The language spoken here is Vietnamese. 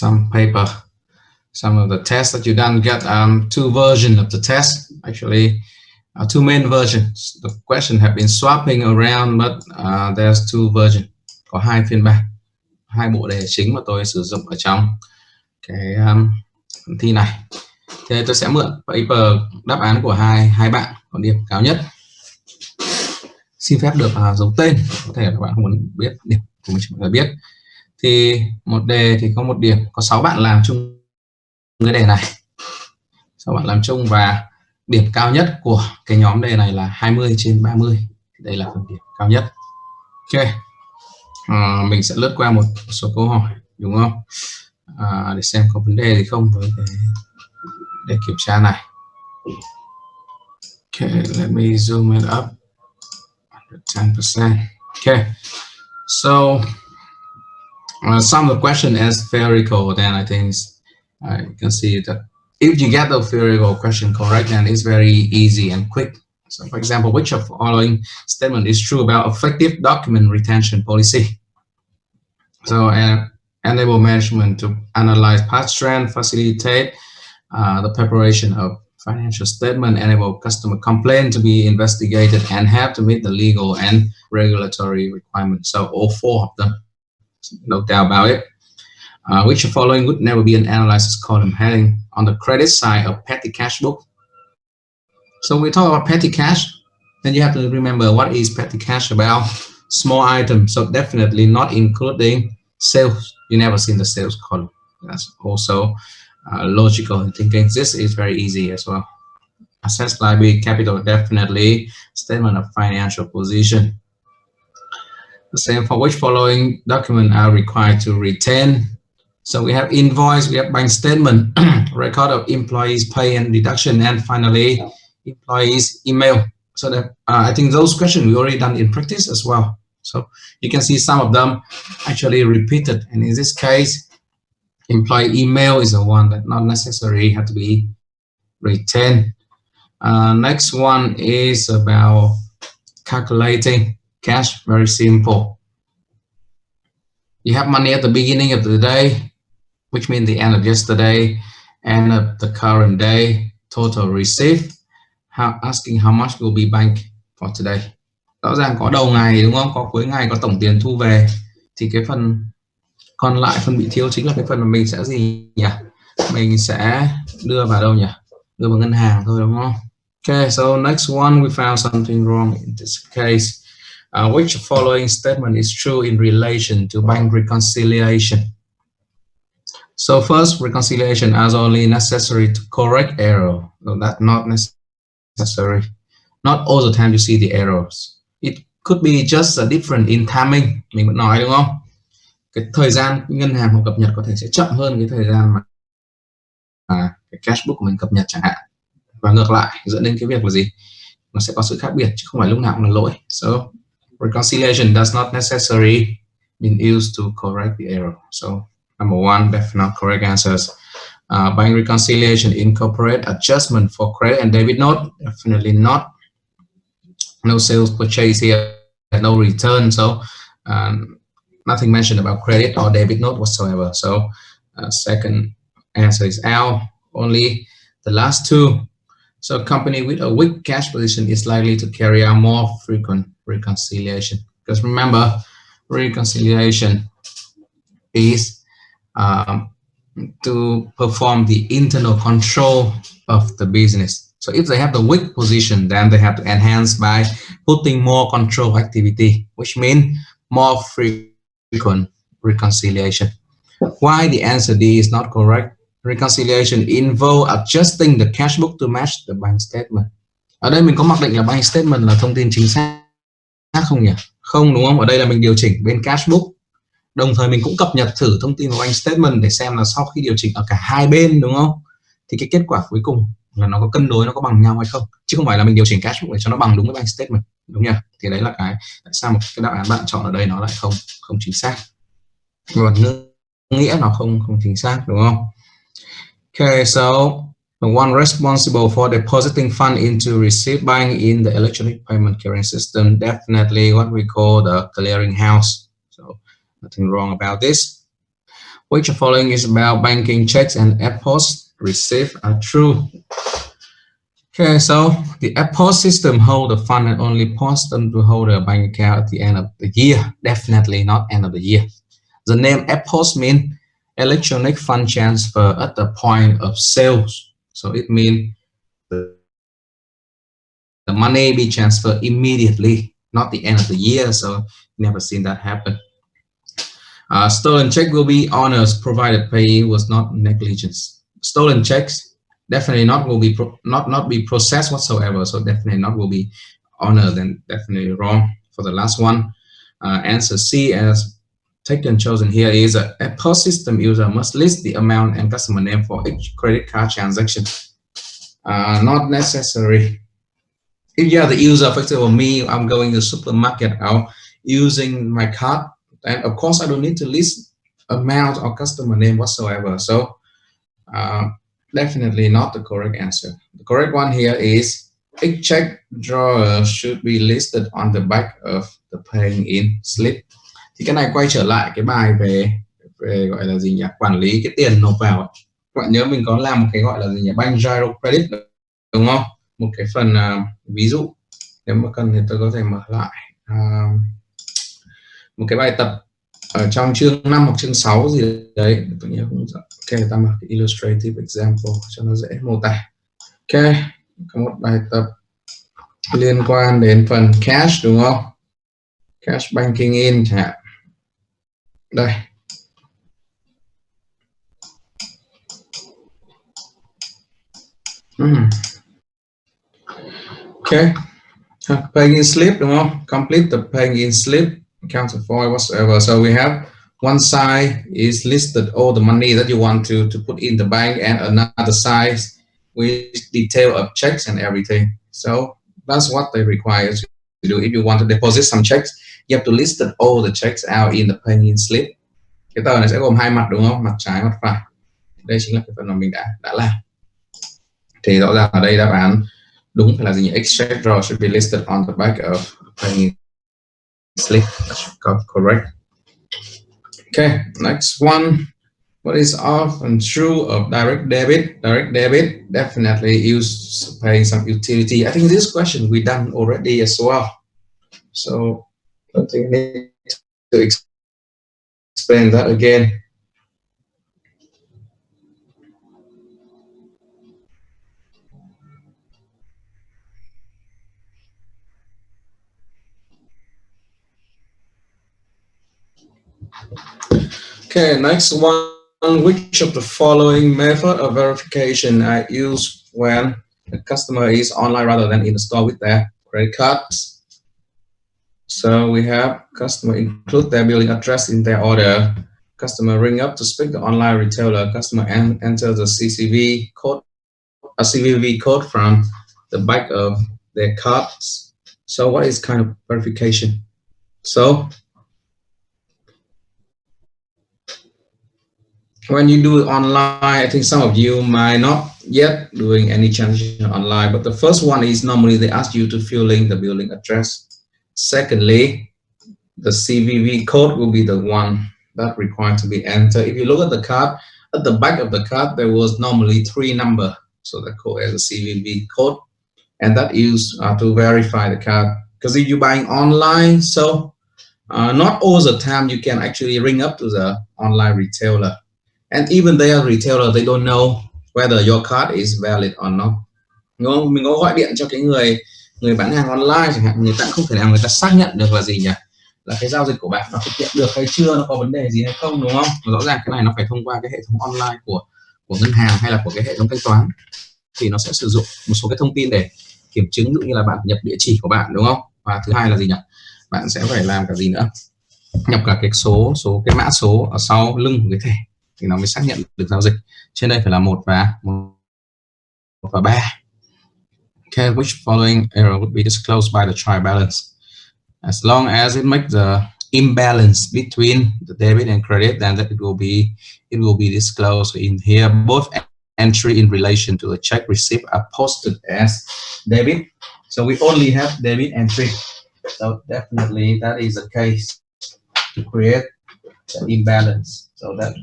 some paper, some of the tests that you done. Get two versions of the test, actually two main versions. The question have been swapping around, but there's two versions, có hai phiên bản, hai bộ đề chính mà tôi sử dụng ở trong cái thi này. Thế tôi sẽ mượn paper đáp án của hai bạn có điểm cao nhất. Xin phép được giấu tên, có thể các bạn không muốn biết điểm của mình chỉ phải biết. Thì một đề thì có một điểm, có 6 bạn làm chung cái đề này, 6 bạn làm chung, và điểm cao nhất của cái nhóm đề này là 20/30. Đây là phần điểm cao nhất. Ok, mình sẽ lướt qua một số câu hỏi, đúng không? Để xem có vấn đề gì không với để kiểm tra này. Okay, let me zoom it up 10%. Okay, so some of the question is theoretical, then I think you can see that if you get the theoretical question correct, then it's very easy and quick. So for example, which of the following statement is true about effective document retention policy? So enable management to analyze past trend, facilitate the preparation of financial statement, enable customer complaint to be investigated, and have to meet the legal and regulatory requirements. So all 4 of them, no doubt about it. Which of the following would never be an analysis column heading on the credit side of petty cash book? So we talk about petty cash, then you have to remember what is petty cash about. Small items, so definitely not including sales. You never seen the sales column. That's also logical in thinking. This is very easy as well. Assets, liability, capital, definitely statement of financial position. The same for which following document are required to retain. So we have invoice, we have bank statement, record of employees pay and deduction, and finally employees email. So that I think those questions we already done in practice as well. So you can see some of them actually repeated, and in this case employee email is the one that not necessarily have to be retained. Next one is about calculating cash. Very simple. You have money at the beginning of the day, which means the end of yesterday, end of the current day, total receipt, asking how much will be bank for today. Rõ ràng có đầu ngày đúng không, có cuối ngày, có tổng tiền thu về, thì cái phần còn lại, phần bị thiếu chính là cái phần mà mình sẽ gì nhỉ, mình sẽ đưa vào đâu nhỉ, đưa vào ngân hàng thôi đúng không? Okay, so next one, we found something wrong in this case. Which following statement is true in relation to bank reconciliation? So first, reconciliation is only necessary to correct error. No, that's not necessary. Not all the time you see the errors. It could be just a different in timing. Mình vẫn nói đúng không? Cái thời gian ngân hàng họ cập nhật có thể sẽ chậm hơn cái thời gian mà cái cash book của mình cập nhật chẳng hạn. Và ngược lại, dẫn đến cái việc là gì? Nó sẽ có sự khác biệt chứ không phải lúc nào cũng là lỗi. So reconciliation does not necessarily been used to correct the error. So number one, definitely not correct answers. Bank reconciliation incorporate adjustment for credit and debit note, definitely not. No sales purchase here, no return, so nothing mentioned about credit or debit note whatsoever. So second answer is L. Only the last two. So a company with a weak cash position is likely to carry out more frequent reconciliation. Because remember, reconciliation is to perform the internal control of the business. So if they have the weak position, then they have to enhance by putting more control activity, which means more frequent reconciliation. Why the answer D is not correct? Reconciliation involve adjusting the cash book to match the bank statement. Ở đây mình có mặc định là bank statement là thông tin chính xác không nhỉ? Không đúng không? Ở đây là mình điều chỉnh bên cash book. Đồng thời mình cũng cập nhật thử thông tin vào bank statement để xem là sau khi điều chỉnh ở cả hai bên đúng không? Thì cái kết quả cuối cùng là nó có cân đối, nó có bằng nhau hay không, chứ không phải là mình điều chỉnh cash book để cho nó bằng đúng với bank statement, đúng nhỉ? Thì đấy là cái tại sao một cái đáp án bạn chọn ở đây nó lại không chính xác, và nghĩa nó không chính xác, đúng không? Okay, so the one responsible for depositing fund into receipt bank in the electronic payment clearing system, definitely what we call the clearing house. So nothing wrong about this. Which of following is about banking checks and airports received are true? Okay, so the airport system hold the fund and only post them to hold a bank account at the end of the year. Definitely not end of the year. The name airports mean electronic fund transfer at the point of sales. So it means the money be transferred immediately, not the end of the year. So never seen that happen. Stolen check will be honors provided payee was not negligence. Stolen checks definitely not will be not be processed whatsoever. So definitely not will be honored, and definitely wrong for the last one. Answer C as taken chosen here is a POS system user must list the amount and customer name for each credit card transaction. Not necessary. If you are the user, for example, me, I'm going to the supermarket out using my card, and of course I don't need to list amount or customer name whatsoever. So definitely not the correct answer. The correct one here is each check drawer should be listed on the back of the paying in slip. Thì cái này quay trở lại cái bài về gọi là gì nhỉ, quản lý cái tiền nộp vào. Các bạn nhớ mình có làm một cái gọi là gì nhỉ, bank gyro credit đúng không, một cái phần ví dụ nếu mà cần thì tôi có thể mở lại một cái bài tập ở trong chương 5 hoặc chương 6 gì đấy, tôi nhớ không rõ. Ok, ta mở cái illustrative example cho nó dễ mô tả. Ok, có một bài tập liên quan đến phần cash đúng không, cash banking in chẳng hạn. Đây, ok, paying in slip đúng không, complete the paying in slip, accounted for whatsoever. So we have one side is listed all the money that you want to put in the bank, and another side with detail of checks and everything. So that's what they require to do. If you want to deposit some checks, you have to list all the checks out in the paying in slip. Cái tờ này sẽ gồm hai mặt đúng không, mặt trái mặt phải. Đây chính là cái phần mà mình đã làm. Thì rõ ràng ở đây đáp án đúng phải là gì nhỉ? Extract draw should be listed on the back of paying in slip. That's correct. Okay, next one. What is often true of direct debit? Direct debit definitely use paying some utility. I think this question we done already as well. So I don't think I need to explain that again. Okay, next one. Which of the following method of verification I use when the customer is online rather than in the store with their credit cards? So we have customer include their billing address in their order. Customer ring up to speak to online retailer. Customer enter the CCV code, a CVV code from the back of their cards. So what is kind of verification? So when you do it online, I think some of you might not yet doing any transaction online, but the first one is normally they ask you to fill in the billing address. Secondly, the CVV code will be the one that required to be entered. If you look at the card, at the back of the card, there was normally 3 numbers. So that code as a CVV code, and that used to verify the card. Because if you're buying online, so not all the time you can actually ring up to the online retailer. And even their retailer, they don't know whether your card is valid or not. Đúng không? Mình có gọi điện cho cái người bán hàng online chẳng hạn, người ta không thể nào người ta xác nhận được là gì nhỉ, là cái giao dịch của bạn nó thực hiện được hay chưa, nó có vấn đề gì hay không, đúng không? Rõ ràng cái này nó phải thông qua cái hệ thống online của ngân hàng hay là của cái hệ thống thanh toán, thì nó sẽ sử dụng một số cái thông tin để kiểm chứng, ví dụ như là bạn nhập địa chỉ của bạn, đúng không? Và thứ hai là gì nhỉ, bạn sẽ phải làm cả gì nữa, nhập cả cái cái mã số ở sau lưng của cái thẻ thì nó mới xác nhận được giao dịch. Trên đây phải là 1 và 3. Okay, which following error would be disclosed by the trial balance? As long as it makes the imbalance between the debit and credit, then that it will be disclosed in here. Both entry in relation to a check receipt are posted as debit. So we only have debit entry. So definitely that is the case to create the imbalance. So that